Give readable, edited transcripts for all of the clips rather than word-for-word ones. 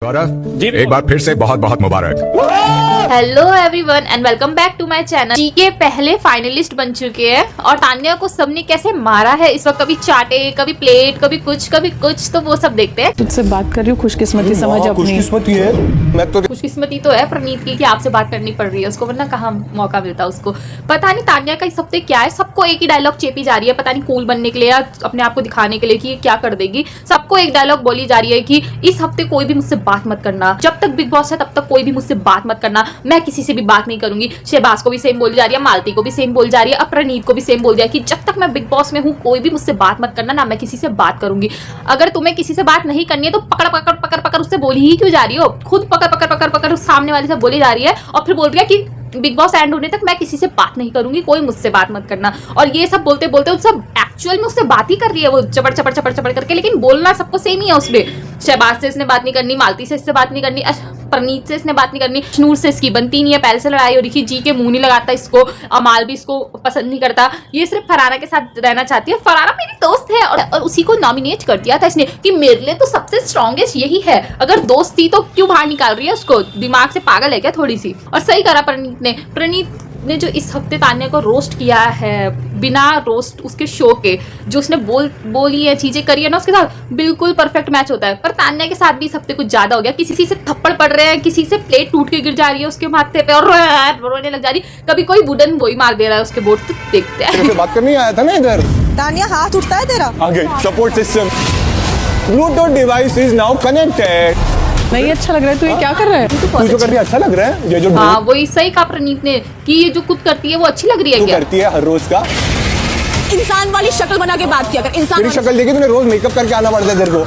गौरव एक बार फिर से बहुत बहुत मुबारक। Hello everyone and welcome back to my channel. जी के पहले फाइनलिस्ट बन चुके हैं और तान्या को सबने कैसे मारा है इस वक्त, कभी चाटे कभी प्लेट कभी कुछ, तो वो सब देखते हैं। तुझसे बात कर रही हूँ, खुशकिस्मती समझ अपनी। खुशकिस्मती है, मैं तो खुशकिस्मती तो है प्रणीत की कि आपसे बात करनी पड़ रही है उसको, वरना कहाँ मौका मिलता उसको। पता नहीं तान्या का इस हफ्ते क्या है, सबको एक ही डायलॉग चेपी जा रही है, पता नहीं कूल बनने के लिए या अपने आप को दिखाने के लिए कि ये क्या कर देगी। सबको एक डायलॉग बोली जा रही है कि इस हफ्ते कोई भी मुझसे बात मत करना, जब तक बिग बॉस है तब तक कोई भी मुझसे बात मत करना, मैं किसी से भी बात नहीं करूंगी। शहबाज को भी सेम बोली जा रही है, मालती को भी सेम बोल जा रही है, अब प्रणीत को भी सेम बोल दिया कि जब तक मैं बिग बॉस में हूँ कोई भी मुझसे बात मत करना, ना मैं किसी से बात करूंगी। अगर तुम्हें किसी से बात नहीं करनी है तो पकड़ पकड़ पकड़ पकड़ उससे बोली ही क्यों जा रही हो? खुद पकड़ पकड़ पकड़ पकड़ सामने वाले से बोली जा रही है और फिर बोल रही है कि बिग बॉस एंड होने तक मैं किसी से बात नहीं करूंगी, कोई मुझसे बात मत करना। और ये सब बोलते बोलते सब एक्चुअल में उससे बात ही कर रही है वो चपड़ चपड़ चपड़ चपड़ करके, लेकिन बोलना सबको सेम ही है उसमें। शहबाज से इसने बात नहीं करनी, मालती से इससे बात नहीं करनी, प्रणीत से इसने बात नहीं करनी, शनूर से इसकी बनती नहीं है, पहले से लड़ाई हो रही थी, जी के मुंह नहीं लगाता इसको, अमाल भी इसको पसंद नहीं करता, ये सिर्फ फरारा के साथ रहना चाहती है। फरारा मेरी दोस्त है और उसी को नॉमिनेट कर दिया था इसने कि मेरे लिए तो सबसे स्ट्रॉन्गेस्ट यही है, अगर दोस्त थी तो क्यों बाहर निकाल रही है उसको, दिमाग से पागल है क्या थोड़ी सी? और सही करा प्रणीत ने जो इस हफ्ते तान्या को रोस्ट किया है, बिना रोस्ट उसके शो के जो उसने बोली है, चीजें करी है ना उसके साथ, बिल्कुल परफेक्ट मैच होता है। पर तान्या के साथ भी इस हफ्ते कुछ ज्यादा हो गया, किसी से थप्पड़ पड़ रहे हैं, किसी से प्लेट टूट के गिर जा रही है उसके माथे पे और रोने लग जा रही, कभी कोई वुडन बॉय मार दे रहा है उसके बोर्ड। तो देखते हैं, बात करने आया था ना इधर। तान्या हाथ उठता है तेरा आगे support system, Bluetooth device is now connected. नहीं अच्छा लग रहा है, तू ये क्या कर रहा है? तू जो कर रही है अच्छा लग रहा है, ये जो हाँ वही सही कहा प्रणीत ने कि ये जो खुद करती है वो अच्छी लग रही है तू क्या? करती है हर रोज का इंसान वाली शक्ल बना के बात किया कर। इंसान तेरी शक्ल देखी तूने, रोज मेकअप करके आना पड़ता है तेरे को।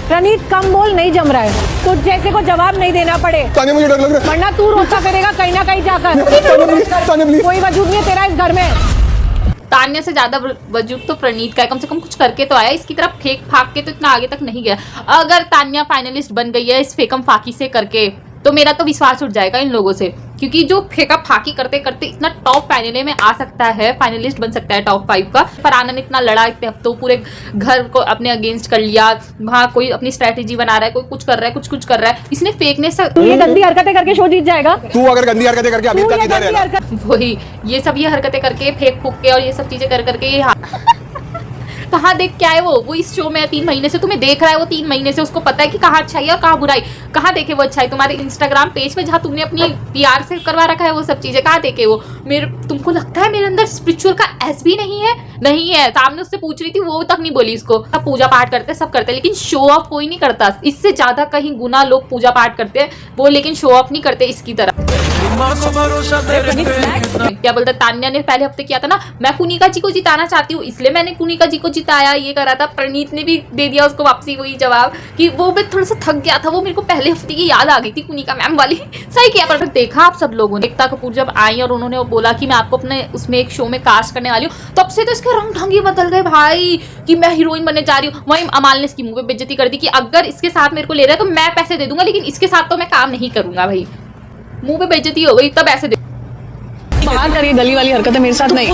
प्रणीत कम बोल, नहीं जम रहा है, तुझ जैसे को जवाब नहीं देना पड़े तान्या मुझे डर लग रहा है। वरना तू रोता करेगा कहीं ना कहीं जाकर। तान्या प्लीज। कोई वजूद नहीं है तेरा इस घर में। तान्या से ज्यादा वजूद तो प्रणीत का है, कम से कम कुछ करके तो आया, इसकी तरफ फेंक फाक के तो इतना आगे तक नहीं गया। अगर तान्या फाइनलिस्ट बन गई है इस फेकम फाकी से करके तो मेरा तो विश्वास उठ जाएगा इन लोगों से, क्योंकि जो फेंका फाकी करते करते इतना टॉप फाइनल में आ सकता है, फाइनलिस्ट बन सकता है टॉप 5 का। फरहाना ने इतना लड़ा, इतने हफ्तों पूरे घर को अपने अगेंस्ट कर लिया, वहाँ कोई अपनी स्ट्रेटेजी बना रहा है, कोई कुछ कर रहा है, कुछ कर रहा है, इसने फेकने से ये गंदी हरकतें करके शो जीत जाएगा। तू अगर गंदी हरकतें करके अभी तक इधर है, वही ये सब ये हरकतें करके फेंक फूक के और ये सब चीजें कर करके ये कहाँ देख के आए वो इस शो में 3 महीने से तुम्हें देख रहा है, वो 3 महीने से उसको पता है कि कहाँ अच्छाई है और कहाँ बुराई। कहाँ देखे वो अच्छाई? तुम्हारे इंस्टाग्राम पेज पे जहाँ तुमने अपनी PR से करवा रखा है वो सब चीजें, कहाँ देखे वो? तुमको लगता है मेरे अंदर स्पिरिचुअल का एस भी नहीं है? नहीं है। सामने उससे पूछ रही थी वो तक नहीं बोली इसको। सब पूजा पाठ करते सब करते, लेकिन शो ऑफ कोई नहीं करता। इससे ज्यादा कहीं गुना लोग पूजा पाठ करते हैं वो, लेकिन शो ऑफ नहीं करते इसकी तरह। क्या बोलता तान्या ने पहले हफ्ते किया था ना, मैं कुनिका जी को जिताना चाहती हूँ इसलिए मैंने कुनिका जी को जिताया, ये करा था। प्रणीत ने भी दे दिया उसको वापसी वही जवाब कि वो मैं थोड़ा सा थक गया था, वो मेरे को पहले हफ्ते की याद आ गई थी कुनिका मैम वाली। सही किया। पर देखा आप सब लोगों ने, एकता कपूर जब आई और उन्होंने बोला कि मैं आपको अपने उसमें एक शो में कास्ट करने वाली हूँ, तब से तो इसके रंग ढंग ही बदल गए भाई कि मैं हीरोइन बनने जा रही हूँ। वहीं अमाल ने इसकी मुंह पे बेइज्जती कर दी कि अगर इसके साथ मेरे को ले रहा है तो मैं पैसे दे दूंगा, लेकिन इसके साथ तो मैं काम नहीं करूंगा। भाई मुंह पे बेइज्जती हो गई तब ऐसे दे। बाहर करिए गली वाली हरकतें मेरे साथ नहीं।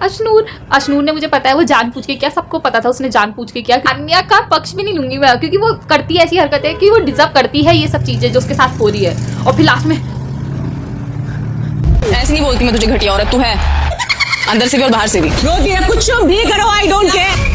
अशनूर ने मुझे पता है वो जानबूझ के किया, सबको पता था उसने जानबूझ के किया। तान्या का पक्ष भी नहीं लूंगी मैं, क्योंकि वो करती है ऐसी हरकतें कि वो डिजर्व करती है ये सब चीजें जो उसके साथ हो रही है। और फिर लास्ट में ऐसे नहीं बोलती मैं तुझे घटिया औरत, तू है अंदर से भी और बाहर से भी। रोती है कुछ भी करो, आई डोंट केयर।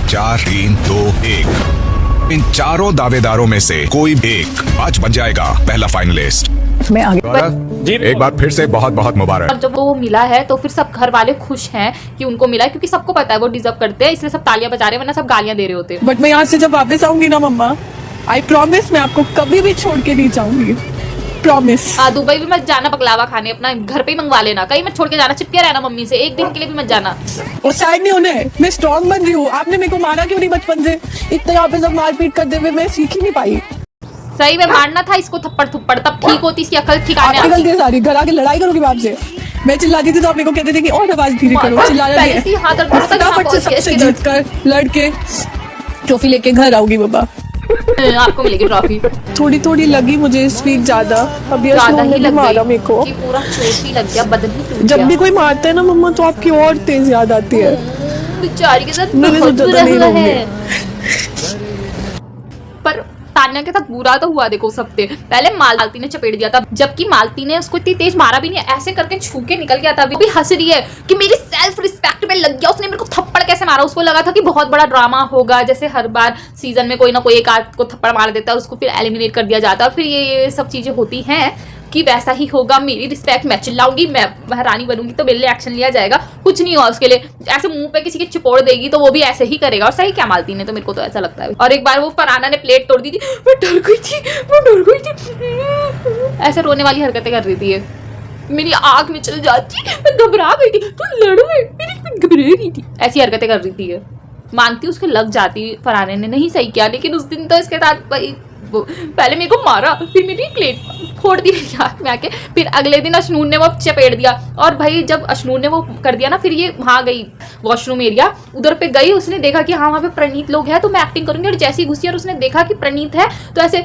4, 3, 2, 1 इन चारों दावेदारों में से कोई एक आज बन जाएगा पहला फाइनलिस्ट। मैं आगे गौरव एक बार फिर से बहुत बहुत मुबारक। और जब वो मिला है तो फिर सब घर वाले खुश हैं कि उनको मिला है, क्योंकि सबको पता है वो डिजर्व करते हैं, इसलिए सब तालियां बजा रहे हैं, वरना सब गालियां दे रहे होते। बट मैं यहाँ से जब वापस आऊंगी ना मम्मा, आई प्रॉमिस मैं आपको कभी भी छोड़ के नहीं जाऊंगी, प्रॉमिस। दुबई भी मत जाना बकलावा खाने, अपना घर पे ही मंगवा लेना, कहीं मत छोड़ के जाना, चिपके रहना मम्मी से, एक दिन के लिए भी मत जाना। और साइड नहीं होना है, मैं स्ट्रॉन्ग बन रही हूँ। आपने मेरे को मारा क्यों नहीं बचपन से? इतना यहाँ पे सब मारपीट करते हुए मैं सीख ही नहीं पाई। सही में मारना था इसको थप्पड़ थप्पड़, तब ठीक होती, इसकी अकल ठिकाने आपकी आती। गलती है सारी, घर आके लड़ाई करोगी बाप से। मैं चिल्लाती थी तो आप मेरे को कहते थे कि और आवाज धीरे करो, चिल्लाना नहीं है। हाथ फटाफट से सबसे जीत कर लड़ के ट्रॉफी लेके घर आओगी बाबा। आपको मिलेगी ट्रॉफी। थोड़ी थोड़ी लगी मुझे इस वीक ज्यादा। अभी ज्यादा अश्नू ही ने भी लग मारा गई मेरे को। कि पूरा चोट ही लग गया, बदन ही टूट जब गया। भी कोई मारता है ना मम्मा तो आपकी और तेज याद आती है। बेचारी के साथ मैंने बहुत सोचा था बुरा नहीं हुआ लूंगी। है। पर तान्या के साथ बुरा तो हुआ देखो सबसे पहले मालती ने चपेट दिया था, जबकि मालती ने उसको इतनी तेज मारा भी नहीं, ऐसे करके छू के निकल गया था। अभी भी हंस रही है कि मेरी सेल्फ रिस्पेक्ट में लग गया, उसने मेरे को थप्पड़ कैसे मारा। उसको लगा था कि बहुत बड़ा ड्रामा होगा, जैसे हर बार सीजन में कोई ना कोई एक आध को थप्पड़ मार देता है, उसको फिर एलिमिनेट कर दिया जाता है, फिर ये सब चीजें होती हैं कि वैसा ही होगा। मेरी रिस्पेक्ट, मैं चिल्लाऊंगी, मैं महारानी बनूंगी तो मेरे लिए एक्शन लिया जाएगा। कुछ नहीं हुआ उसके लिए, ऐसे मुंह पे किसी के चिपोड़ देगी तो वो भी ऐसे ही करेगा। और सही क्या मालती ने, तो मेरे को तो ऐसा लगता है। और एक बार वो फरहाना ने प्लेट तोड़ दी थी, मैं डर गई थी। ऐसे रोने वाली हरकतें कर रही थी ये, मेरी आंख में चल जाती, मैं घबरा गई थी, तो लड़ू मेरी घबरा गई थी, ऐसी हरकतें कर रही थी ये। मानती उसके लग जाती, फरहाने ने नहीं सही किया, लेकिन उस दिन तो इसके साथ भाई पहले मेरे को मारा, फिर मेरी प्लेट फोड़ दी मेरी हाथ में आके, फिर अगले दिन अश्नून ने वो चपेट दिया। और भाई जब अश्नून ने वो कर दिया ना, फिर ये वहाँ गई वॉशरूम एरिया, उधर पे गई, उसने देखा कि हाँ वहाँ पे प्रणीत लोग हैं तो मैं एक्टिंग करूंगी। और जैसे ही घुसी और उसने देखा कि प्रणीत है तो ऐसे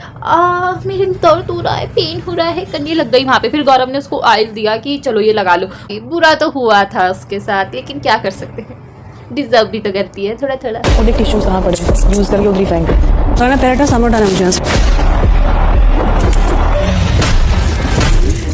मेरे दर्द हो रहा है, पेन हो रहा है करने लग गई वहाँ पे। फिर गौरव ने उसको ऑयल दिया कि चलो ये लगा लो। बुरा तो हुआ था उसके साथ, लेकिन क्या कर सकते हैं, डिजर्व भी तो करती है थोड़ा थोड़ा। और देख टिश्यूज कहाँ पड़े यूज करके उधर ही फेंक। तो ना पैराटा सामने उठाना मुझे।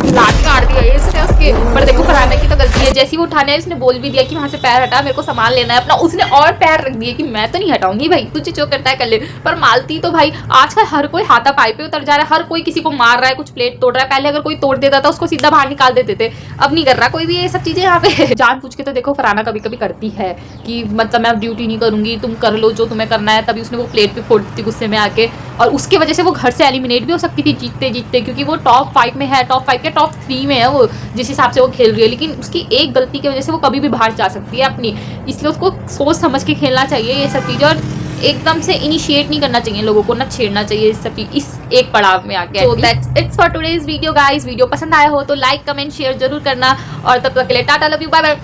लाठी मार दिया ये इसने उसके ऊपर। देखो फरहाना की तो गलती है, जैसे ही वो उठाने आया इसने बोल भी दिया कि वहां से पैर हटा, मेरे को सामान लेना है अपना। उसने और पैर रख दिए कि मैं तो नहीं हटाऊंगी भाई, तुझे जो करता है कर ले। पर मालती तो भाई आजकल हर कोई हाथापाई पे उतर जा रहा है, हर कोई किसी को मार रहा है, कुछ प्लेट तोड़ रहा है। पहले अगर कोई तोड़ देता था उसको सीधा बाहर निकाल देते थे, अब नहीं कर रहा कोई भी ये सब चीजें यहाँ पे। जान पूछ के तो देखो फरहाना कभी कभी करती है कि मतलब मैं अब ड्यूटी नहीं करूंगी, तुम कर लो जो तुम्हें करना है। तभी उसने वो प्लेट पे फोड़ दी थी गुस्से में आके, और उसकी वजह से वो घर से एलिमिनेट भी हो सकती थी जीतते जीतते, क्योंकि वो टॉप 5 में है, टॉप 5 के टॉप 3 में है वो, जिस हिसाब से वो खेल रही है। लेकिन उसकी एक गलती की वजह से वो कभी भी बाहर जा सकती है अपनी, इसलिए उसको सोच समझ के खेलना चाहिए ये सब चीज़ें, और एकदम से इनिशिएट नहीं करना चाहिए लोगों को, ना छेड़ना चाहिए इस सब इस एक पड़ाव में आके। So that's it's for today's video guys. Video पसंद आया हो तो लाइक कमेंट शेयर जरूर करना, और तब तक के लिए tata, love you, bye bye.